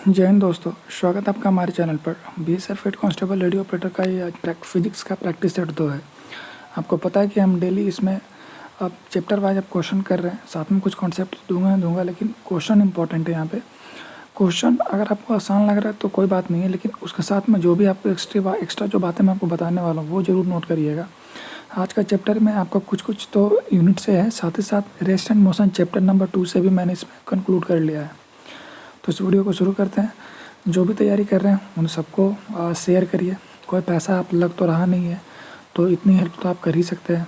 जय हिंद दोस्तों, स्वागत है आपका हमारे चैनल पर। BSF head constable radio operator का ये आज फिजिक्स का प्रैक्टिस सेट 2 है। आपको पता है कि हम डेली इसमें अब चैप्टर वाइज अब क्वेश्चन कर रहे हैं, साथ में कुछ कॉन्सेप्ट दूंगा, लेकिन क्वेश्चन इंपॉर्टेंट है। यहाँ पे क्वेश्चन अगर आपको आसान लग रहा है तो कोई बात नहीं है, लेकिन उसके साथ में जो भी आपको एक्स्ट्रा जो बातें मैं आपको बताने वाला हूँ वो ज़रूर नोट करिएगा। आज का चैप्टर में आपका कुछ तो यूनिट से है, साथ ही साथ rest and motion chapter number 2 से भी मैंने इसमें कंक्लूड कर लिया है। तो इस वीडियो को शुरू करते हैं। जो भी तैयारी कर रहे हैं उन सबको शेयर करिए। कोई पैसा आप लग तो रहा नहीं है, तो इतनी हेल्प तो आप कर ही सकते हैं।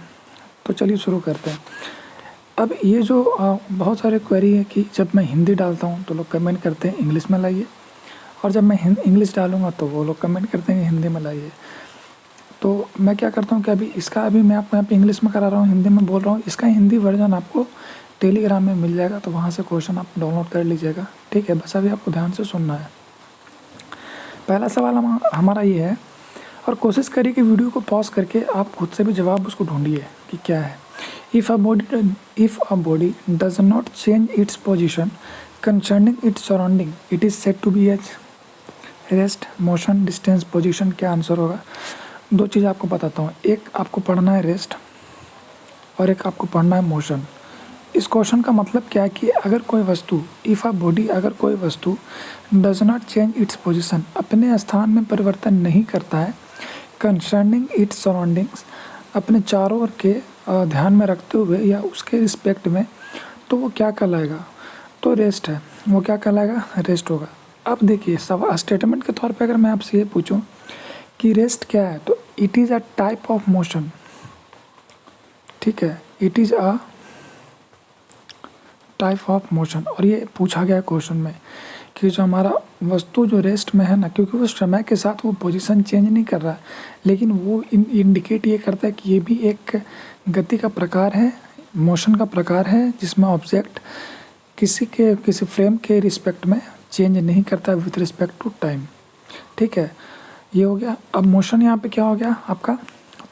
तो चलिए शुरू करते हैं। अब ये जो बहुत सारे क्वेरी है कि जब मैं हिंदी डालता हूँ तो लोग कमेंट करते हैं इंग्लिश में लाइए, और जब मैं इंग्लिश डालूँगा तो वो लोग कमेंट करते हैं हिंदी में लाइए। तो मैं क्या करता हूँ कि अभी मैं आपको यहाँ पे इंग्लिश में करा रहा हूँ, हिंदी में बोल रहा हूँ। इसका हिंदी वर्जन आपको टेलीग्राम में मिल जाएगा, तो वहाँ से क्वेश्चन आप डाउनलोड कर लीजिएगा, ठीक है। बस अभी आपको ध्यान से सुनना है। पहला सवाल हमारा ये है, और कोशिश करिए कि वीडियो को पॉज करके आप खुद से भी जवाब उसको ढूंढिए कि क्या है। If a body does not change its position concerning its surrounding, it is said to be as rest, motion, distance, position. क्या आंसर होगा? दो चीज़ आपको बताता हूँ, एक आपको पढ़ना है रेस्ट और एक आपको पढ़ना है मोशन। इस क्वेश्चन का मतलब क्या है कि अगर कोई वस्तु अगर कोई वस्तु does not change its position, अपने स्थान में परिवर्तन नहीं करता है, कंसर्निंग इट्स सराउंडिंग्स, अपने चारों ओर के ध्यान में रखते हुए या उसके रिस्पेक्ट में, तो वो क्या कहलाएगा? तो रेस्ट है। वो क्या कहलाएगा? रेस्ट होगा। अब देखिए, स्टेटमेंट के तौर पे अगर मैं आपसे ये पूछूं कि रेस्ट क्या है, तो it is a type of motion, ठीक है। It is a type of motion. और ये पूछा गया क्वेश्चन में कि जो हमारा वस्तु जो रेस्ट में है ना, क्योंकि वो समय के साथ वो पोजीशन चेंज नहीं कर रहा है, लेकिन वो इंडिकेट ये करता है कि ये भी एक गति का प्रकार है, मोशन का प्रकार है, जिसमें ऑब्जेक्ट किसी फ्रेम के रिस्पेक्ट में चेंज नहीं करता विथ रिस्पेक्ट टू टाइम, ठीक है। ये हो गया। अब मोशन यहाँ पे क्या हो गया आपका?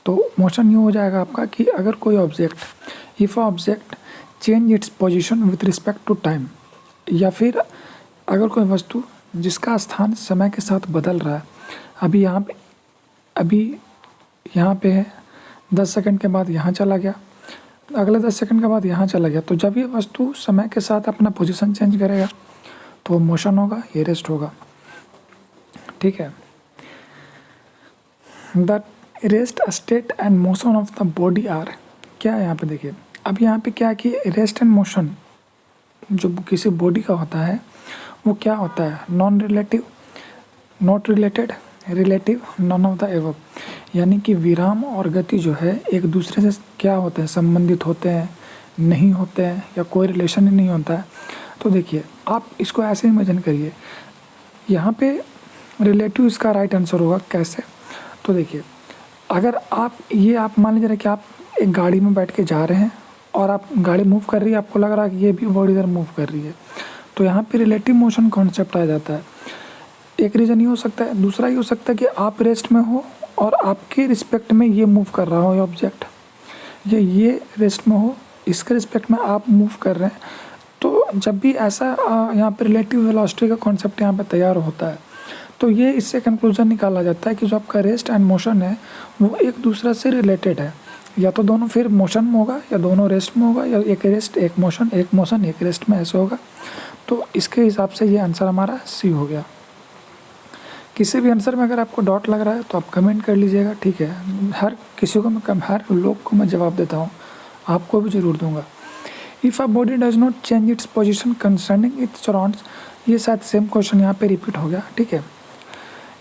तो मोशन ये हो जाएगा आपका कि अगर कोई object, if object change its position with respect to time, या फिर अगर कोई वस्तु जिसका स्थान समय के साथ बदल रहा है, अभी यहाँ पे है, 10 सेकंड के बाद यहाँ चला गया, अगले 10 सेकंड के बाद यहाँ चला गया, तो जब ये वस्तु समय के साथ अपना पोजीशन चेंज करेगा तो वो मोशन होगा, ये रेस्ट होगा, ठीक है। The rest state and motion of the body are, क्या है यहाँ पे देखिए। अब यहाँ पे क्या है कि रेस्ट एंड मोशन जो किसी बॉडी का होता है वो क्या होता है? Non relative, not related, relative, none of the above. यानी कि विराम और गति जो है एक दूसरे से क्या होते हैं? संबंधित होते हैं, नहीं होते हैं, या कोई रिलेशन ही नहीं होता है। तो देखिए, आप इसको ऐसे इमेजिन करिए, यहाँ पे रिलेटिव इसका राइट आंसर होगा। कैसे? तो देखिए, अगर आप मान लीजिए कि आप एक गाड़ी में बैठ के जा रहे हैं और आप गाड़ी मूव कर रही है, आपको लग रहा है कि ये भी बॉडी इधर मूव कर रही है, तो यहाँ पे रिलेटिव मोशन कॉन्सेप्ट आ जाता है। एक रीज़न ये हो सकता है। दूसरा ये हो सकता है कि आप रेस्ट में हो और आपके रिस्पेक्ट में ये मूव कर रहा हो, ये ऑब्जेक्ट, ये रेस्ट में हो, इसके रिस्पेक्ट में आप मूव कर रहे हैं। तो जब भी ऐसा यहाँ पे रिलेटिव वेलोसिटी का कॉन्सेप्ट यहाँ पे तैयार होता है, तो ये इससे कंक्लूजन निकाला जाता है कि जो आपका रेस्ट एंड मोशन है वो एक दूसरे से रिलेटेड है। या तो दोनों फिर मोशन में होगा, या दोनों रेस्ट में होगा, या एक रेस्ट एक मोशन, एक मोशन एक रेस्ट में, ऐसा होगा। तो इसके हिसाब से ये आंसर हमारा सी हो गया। किसी भी आंसर में अगर आपको डाउट लग रहा है तो आप कमेंट कर लीजिएगा, ठीक है। हर लोग को मैं जवाब देता हूँ, आपको भी ज़रूर दूंगा। If a body does not change its position concerning it's surrounds, ये शायद सेम क्वेश्चन यहाँ पे रिपीट हो गया, ठीक है।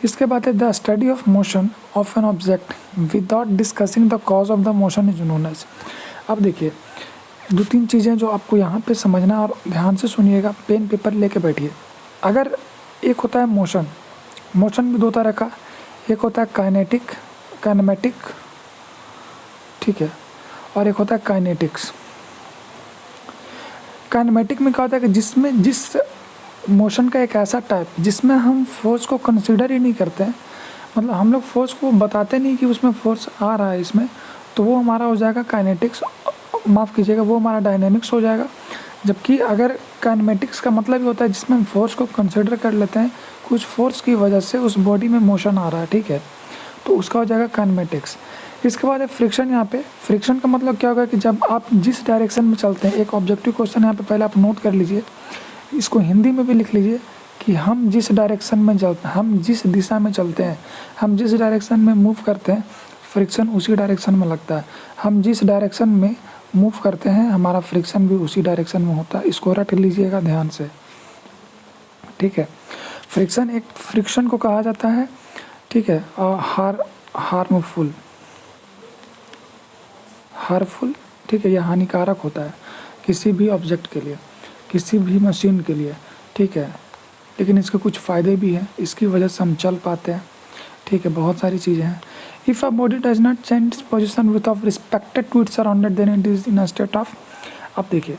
इसके बाद है the study of motion of an object without discussing the cause of the motion is known as. अब देखिए, 2-3 चीज़ें जो आपको यहाँ पे समझना, और ध्यान से सुनिएगा, पेन पेपर लेके बैठिए। अगर एक होता है मोशन, मोशन भी 2 तरह का, एक होता है काइनेमेटिक, ठीक है, और एक होता है काइनेटिक्स। काइनेमेटिक में क्या होता है कि जिस मोशन का एक ऐसा टाइप जिसमें हम फोर्स को कंसिडर ही नहीं करते हैं, मतलब हम लोग फोर्स को बताते नहीं कि उसमें फोर्स आ रहा है इसमें, तो वो हमारा हो जाएगा काइनेटिक्स, माफ़ कीजिएगा, वो हमारा डायनेमिक्स हो जाएगा। जबकि अगर काइनेमेटिक्स का मतलब ये होता है जिसमें हम फोर्स को कंसिडर कर लेते हैं, कुछ फोर्स की वजह से उस बॉडी में मोशन आ रहा है, ठीक है, तो उसका हो जाएगा काइनेमेटिक्स। इसके बाद है फ्रिक्शन। यहाँ पे फ्रिक्शन का मतलब क्या होगा कि जब आप जिस डायरेक्शन में चलते हैं, एक ऑब्जेक्टिव क्वेश्चन यहाँ पे पहले आप नोट कर लीजिए, इसको हिंदी में भी लिख लीजिए कि हम जिस डायरेक्शन में चलते हैं, हम जिस दिशा में चलते हैं, हम जिस डायरेक्शन में मूव करते हैं, फ्रिक्शन उसी डायरेक्शन में लगता है। हम जिस डायरेक्शन में मूव करते हैं, हमारा फ्रिक्शन भी उसी डायरेक्शन में होता है। इसको रट लीजिएगा ध्यान से, ठीक है। फ्रिक्शन को कहा जाता है, ठीक है, हार्मफुल, ठीक है, यह हानिकारक होता है किसी भी ऑब्जेक्ट के लिए, किसी भी मशीन के लिए, ठीक है। लेकिन इसके कुछ फ़ायदे भी हैं, इसकी वजह से हम चल पाते हैं, ठीक है, बहुत सारी चीज़ें हैं। If a body does not change position with of respected to it surrounded then it is in a state of. अब देखिए,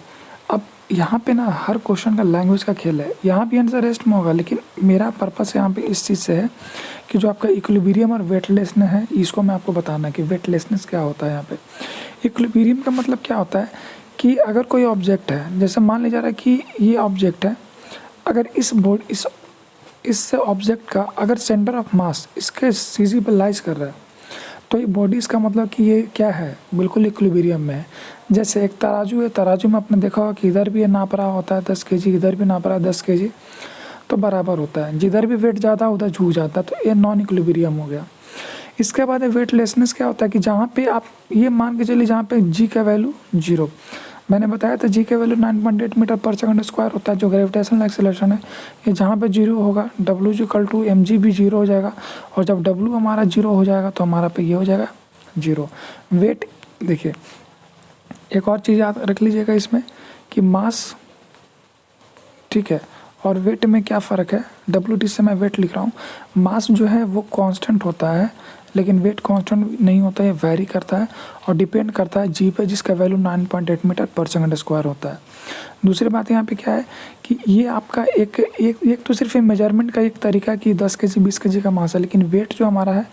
अब यहाँ पे ना हर क्वेश्चन का लैंग्वेज का खेल है। यहाँ भी आंसर रेस्ट में होगा, लेकिन मेरा पर्पस यहाँ पे इस चीज़ से है कि जो आपका इक्विलिब्रियम और वेटलेसनेस है, इसको मैं आपको बताना कि वेटलेसनेस क्या होता है। यहाँ पे इक्विलिब्रियम का मतलब क्या होता है कि अगर कोई ऑब्जेक्ट है, जैसे मान लिया जा रहा है कि ये ऑब्जेक्ट है, अगर इस ऑब्जेक्ट का अगर सेंटर ऑफ मास इसके सीजी पे लाइज कर रहा है, तो ये बॉडी, इसका मतलब कि ये क्या है, बिल्कुल इक्विलिब्रियम में है। जैसे एक तराजू है, तराजू में आपने देखा होगा कि इधर भी ये नाप रहा होता है 10 kg, इधर भी नाप रहा है 10 kg, तो बराबर होता है। जिधर भी वेट ज़्यादा उधर झुक जाता है, तो ये नॉन इक्विलिब्रियम हो गया। इसके बाद है वेटलेसनेस। क्या होता है कि जहाँ पे आप ये मान के चलिए, जहाँ पे जी का वैल्यू 0, मैंने बताया था जी का वैल्यू 9.8 मीटर पर सेकंड स्क्वायर होता है, जो ग्रेविटेशनल एक्सेलरेशन है। ये जहाँ पे 0 होगा, W=mg भी 0 हो जाएगा, और जब W हमारा 0 हो जाएगा तो हमारा पे ये हो जाएगा 0। वेट देखिए, एक और चीज़ याद रख लीजिएगा इसमें कि मास, ठीक है, और वेट में क्या फ़र्क है। WT से मैं वेट लिख रहा हूँ। मास जो है वो कांस्टेंट होता है, लेकिन वेट कांस्टेंट नहीं होता है, वेरी करता है और डिपेंड करता है जी पे, जिसका वैल्यू 9.8 मीटर पर सेकंड स्क्वायर होता है। दूसरी बात यहाँ पे क्या है कि ये आपका एक तो सिर्फ मेजरमेंट का एक तरीका कि 10 kg 20 kg का मास है, लेकिन वेट जो हमारा है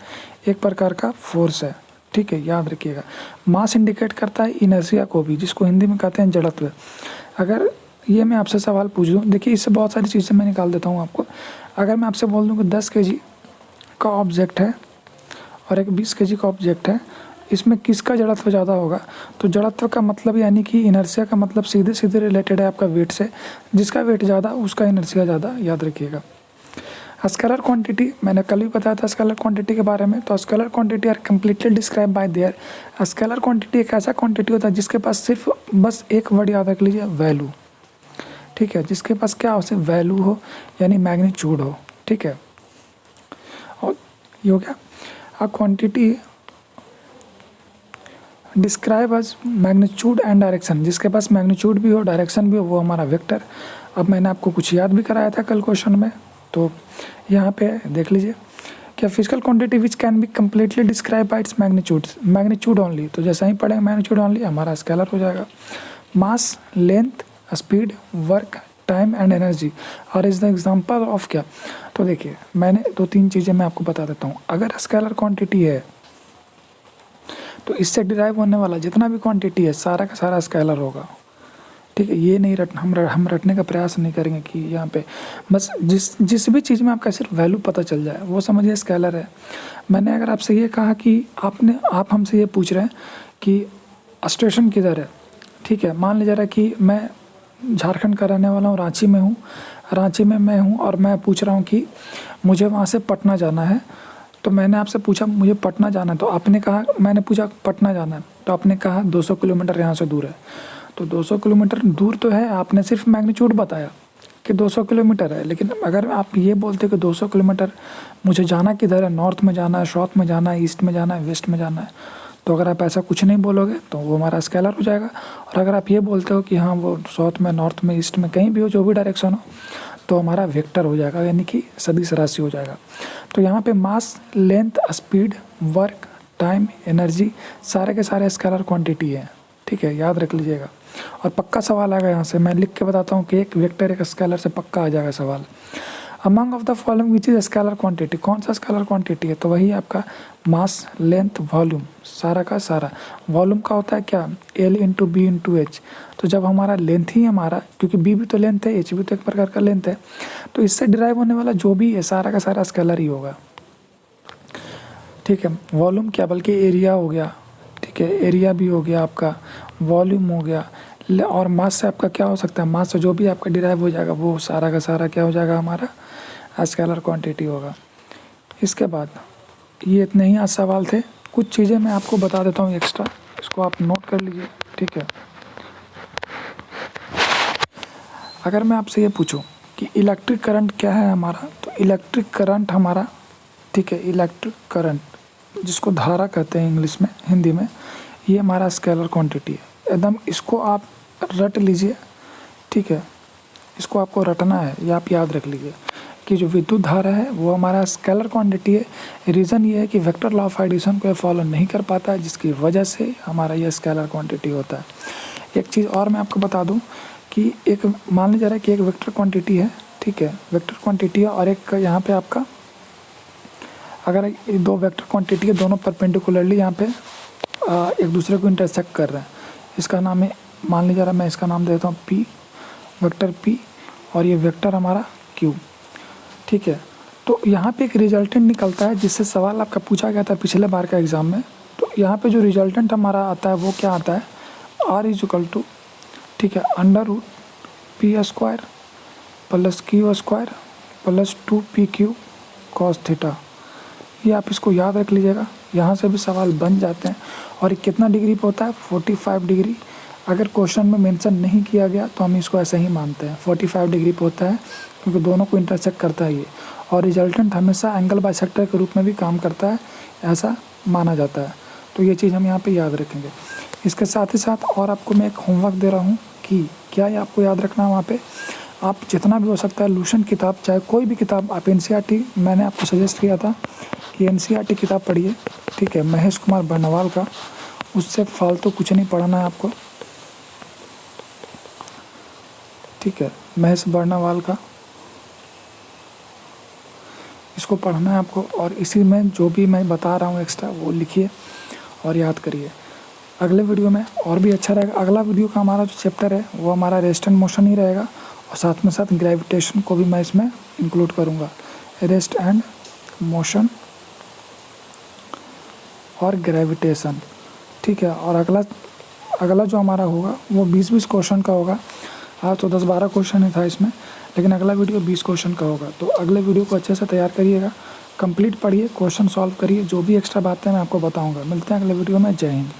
एक प्रकार का फोर्स है, ठीक है, याद रखिएगा। मास इंडिकेट करता है इनर्शिया को भी, जिसको हिंदी में कहते हैं जड़त्व। अगर ये मैं आपसे सवाल पूछ दूँ, देखिए इससे बहुत सारी चीज़ें मैं निकाल देता हूँ आपको। अगर मैं आपसे बोल दूँ कि 10 kg का ऑब्जेक्ट है और एक 20 kg का ऑब्जेक्ट है, इसमें किसका जड़त्व ज़्यादा होगा, तो जड़त्व का मतलब यानी कि इनर्शिया का मतलब सीधे सीधे रिलेटेड है आपका वेट से। जिसका वेट ज़्यादा उसका इनर्शिया ज़्यादा, याद रखिएगा। स्केलर क्वांटिटी, मैंने कल भी बताया था स्केलर क्वांटिटी के बारे में। तो scalar quantity are completely describe by their. Scalar quantity एक ऐसा क्वांटिटी होता है जिसके पास सिर्फ बस एक वर्ड याद रख लीजिए, वैल्यू, ठीक है, जिसके पास क्या हो, सिर्फ वैल्यू हो, यानी मैग्नीट्यूड हो, ठीक है। और ये हो गया। A quantity describe as magnitude and direction, जिसके पास मैग्नीट्यूड भी हो डायरेक्शन भी हो, वो हमारा वेक्टर। अब मैंने आपको कुछ याद भी कराया था कल क्वेश्चन में, तो यहाँ पे देख लीजिए क्या physical quantity which can be completely describe bye its magnitude only. तो जैसा ही पढ़ेंगे मैग्नीट्यूड ओनली, हमारा स्केलर हो जाएगा। Mass, length, speed, work, time and energy और इज द एग्जाम्पल ऑफ क्या। तो देखिए मैंने 2-3 चीज़ें मैं आपको बता देता हूँ। अगर स्केलर क्वांटिटी है तो इससे डिराइव होने वाला जितना भी क्वांटिटी है सारा का सारा स्केलर होगा, ठीक है। ये नहीं हम रटने का प्रयास नहीं करेंगे कि यहाँ पे बस जिस भी चीज़ में आपका सिर्फ वैल्यू पता चल जाए वो समझिए स्केलर है। मैंने अगर आपसे ये कहा कि आप हमसे ये पूछ रहे हैं कि स्टेशन किधर है, ठीक है, मान लीजिए कि मैं झारखंड का रहने वाला हूँ, रांची में हूँ, रांची में मैं हूँ और मैं पूछ रहा हूँ कि मुझे वहाँ से पटना जाना है। तो मैंने आपसे पूछा मुझे पटना जाना है, तो आपने कहा, मैंने पूछा पटना जाना है, तो आपने कहा 200 किलोमीटर यहाँ से दूर है। तो 200 किलोमीटर दूर तो है, आपने सिर्फ मैग्नीट्यूड बताया कि 200 किलोमीटर है, लेकिन अगर आप ये बोलते कि 200 किलोमीटर मुझे जाना किधर है, नॉर्थ में जाना है, साउथ में जाना है, ईस्ट में जाना है, वेस्ट में जाना है, तो अगर आप ऐसा कुछ नहीं बोलोगे तो वो हमारा स्केलर हो जाएगा। और अगर आप ये बोलते हो कि हाँ वो साउथ में, नॉर्थ में, ईस्ट में, कहीं भी हो, जो भी डायरेक्शन हो, तो हमारा वेक्टर हो जाएगा, यानी कि सदिश राशि हो जाएगा। तो यहाँ पे mass, length, speed, work, time, energy सारे के सारे स्केलर क्वांटिटी है, ठीक है, याद रख लीजिएगा। और पक्का सवाल आएगा यहाँ से, मैं लिख के बताता हूँ कि एक वेक्टर एक स्केलर से पक्का आ जाएगा सवाल। Among of the following which is scalar quantity, कौन सा स्केलर क्वांटिटी है? तो वही आपका मास, लेंथ, वॉल्यूम, सारा का सारा। वॉल्यूम का होता है क्या? L into B into H. तो जब हमारा लेंथ ही हमारा, क्योंकि बी भी तो लेंथ है, एच भी तो एक प्रकार का लेंथ है, तो इससे डिराइव होने वाला जो भी है सारा का सारा स्केलर ही होगा। ठीक है, वॉल्यूम क्या बल्कि एरिया हो गया। ठीक है, एरिया भी हो गया आपका, वॉल्यूम हो गया, और मास से आपका क्या हो सकता है? मास से जो भी आपका डिराइव हो जाएगा वो सारा का सारा क्या हो जाएगा? हमारा स्केलर क्वांटिटी होगा। इसके बाद ये इतने ही आज सवाल थे। कुछ चीज़ें मैं आपको बता देता हूँ एक्स्ट्रा, इसको आप नोट कर लीजिए। ठीक है, अगर मैं आपसे ये पूछूं कि इलेक्ट्रिक करंट क्या है हमारा, तो इलेक्ट्रिक करंट हमारा, ठीक है, इलेक्ट्रिक करंट जिसको धारा कहते हैं इंग्लिश में, हिंदी में, ये हमारा स्केलर क्वांटिटी है। एकदम इसको आप रट लीजिए। ठीक है, इसको आपको रटना है, ये आप याद रख लीजिए कि जो विद्युत धारा है वो हमारा स्केलर क्वांटिटी है। रीज़न ये है कि वेक्टर लॉ ऑफ एडिशन को फॉलो नहीं कर पाता है, जिसकी वजह से हमारा ये स्केलर क्वांटिटी होता है। एक चीज़ और मैं आपको बता दूं कि एक मान लीजिए रहा है कि एक वेक्टर क्वांटिटी है। ठीक है, वेक्टर क्वांटिटी है, और एक यहाँ पे आपका, अगर दो वेक्टर क्वांटिटी है, दोनों परपेंडिकुलरली यहाँ पे एक दूसरे को इंटरसेक्ट कर रहे हैं, इसका नाम है, मान लीजिए मैं इसका नाम देता हूँ पी, वेक्टर पी, और ये वेक्टर हमारा क्यू। ठीक है, तो यहाँ पे एक रिजल्टेंट निकलता है जिससे सवाल आपका पूछा गया था पिछले बार का एग्ज़ाम में। तो यहाँ पे जो रिजल्टेंट हमारा आता है वो क्या आता है? R इक्वल टू, ठीक है, under root P square plus Q square plus 2PQ cos theta. ये आप इसको याद रख लीजिएगा, यहाँ से भी सवाल बन जाते हैं। और ये कितना डिग्री पे होता है? 45 डिग्री। अगर क्वेश्चन में मेंशन नहीं किया गया तो हम इसको ऐसे ही मानते हैं, 45 डिग्री पे होता है, क्योंकि दोनों को इंटरसेक्ट करता है ये। और रिजल्टेंट हमेशा एंगल बाइसेक्टर के रूप में भी काम करता है, ऐसा माना जाता है। तो ये चीज़ हम यहाँ पे याद रखेंगे। इसके साथ ही साथ और आपको मैं एक होमवर्क दे रहा हूँ कि क्या ये आपको याद रखना है, वहाँ पे आप जितना भी हो सकता है लूशन किताब, चाहे कोई भी किताब आप, NCERT मैंने आपको सजेस्ट किया था कि NCERT किताब पढ़िए। ठीक है, महेश कुमार बर्नवाल का, उससे फालतू कुछ नहीं पढ़ना है आपको। ठीक है, महेश बर्नवाल का, इसको पढ़ना है आपको, और इसी में जो भी मैं बता रहा हूँ एक्स्ट्रा वो लिखिए और याद करिए। अगले वीडियो में और भी अच्छा रहेगा। अगला वीडियो का हमारा जो चैप्टर है वो हमारा रेस्ट एंड मोशन ही रहेगा, और साथ में साथ ग्रेविटेशन को भी मैं इसमें इंक्लूड करूँगा। रेस्ट एंड मोशन और ग्रेविटेशन। ठीक है, और अगला जो हमारा होगा वो 20-20 क्वेश्चन का होगा। हाँ, तो 10-12 क्वेश्चन ही था इसमें, लेकिन अगला वीडियो 20 क्वेश्चन का होगा। तो अगले वीडियो को अच्छे से तैयार करिएगा, कंप्लीट पढ़िए, क्वेश्चन सॉल्व करिए, जो भी एक्स्ट्रा बातें मैं आपको बताऊंगा। मिलते हैं अगले वीडियो में। जय हिंद।